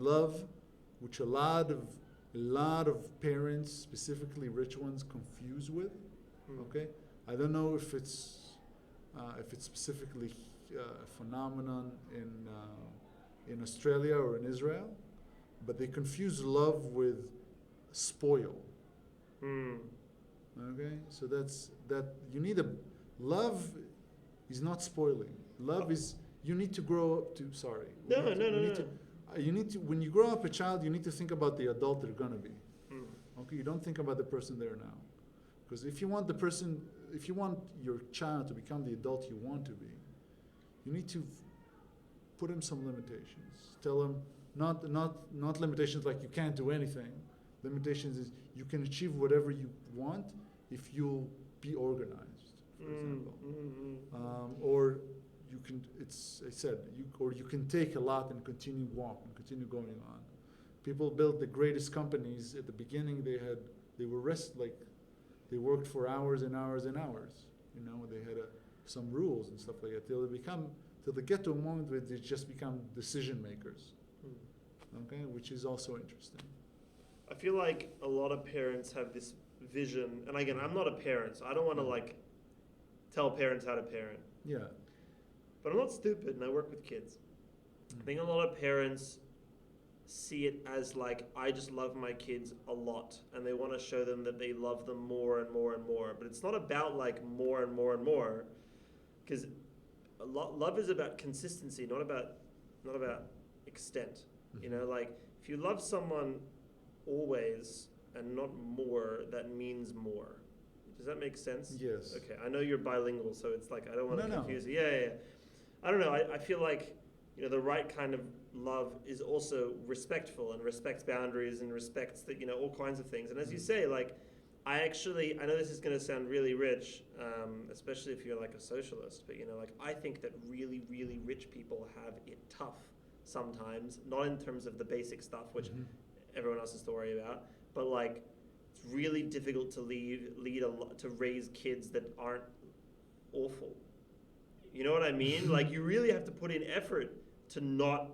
love, which a lot of parents, specifically rich ones, confuse with. Okay, I don't know if it's specifically a phenomenon in Australia or in Israel, but they confuse love with spoil. Okay, so that's that. You need a love is not spoiling. Love is you need to grow up to. Sorry. No. You need to when you grow up a child, you need to think about the adult they're gonna be. Okay, you don't think about the person there now, because if you want your child to become the adult you want to be, you need to put him some limitations. Tell him not limitations like you can't do anything. Limitations is you can achieve whatever you want if you'll be organized, for example. Or you can. You can take a lot and continue going on. People built the greatest companies at the beginning. They worked for hours and hours and hours. They had some rules and stuff like that till they get to a moment where they just become decision makers. Okay, which is also interesting. I feel like a lot of parents have this vision, and again, I'm not a parent, so I don't want to tell parents how to parent. Yeah. But I'm not stupid, and I work with kids. I think a lot of parents see it as I just love my kids a lot, and they want to show them that they love them more and more and more. But it's not about more and more and more, because love is about consistency, not about extent. If you love someone always and not more, that means more. Does that make sense? Yes. Okay, I know you're bilingual, so it's I don't want to confuse you. No. Yeah. I don't know. I feel like the right kind of love is also respectful and respects boundaries and respects all kinds of things. And as you say, I know this is going to sound really rich, especially if you're a socialist, but I think that really, really rich people have it tough sometimes, not in terms of the basic stuff, which everyone else has to worry about, but it's really difficult to raise kids that aren't awful. You know what I mean? You really have to put in effort to not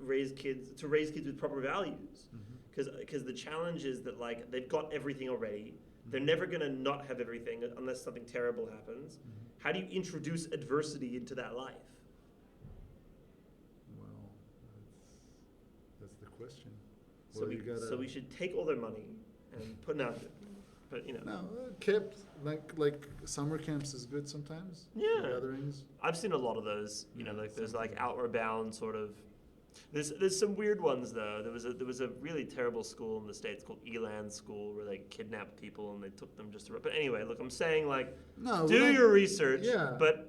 raise kids with proper values, because the challenge is that they've got everything already. They're never going to not have everything unless something terrible happens. How do you introduce adversity into that life? Well, that's the question. So we should take all their money and put it out there. But no, camps like summer camps is good sometimes. Yeah, gatherings. I've seen a lot of those. There's outward bound sort of. There's some weird ones though. There was a really terrible school in the States called Elan School where they kidnapped people and they took them just to. But anyway, look, I'm saying do your research. Yeah. But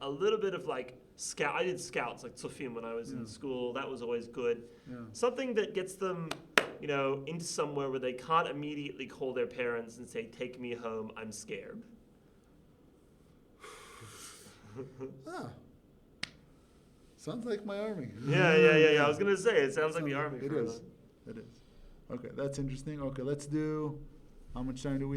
a little bit of scout. I did scouts Tzofim when I was in school. That was always good. Yeah. Something that gets them into somewhere where they can't immediately call their parents and say, "Take me home, I'm scared." Sounds like my army. Yeah. I was going to say, it sounds like the army. It is. Okay, that's interesting. Okay, let's do, how much time do we have?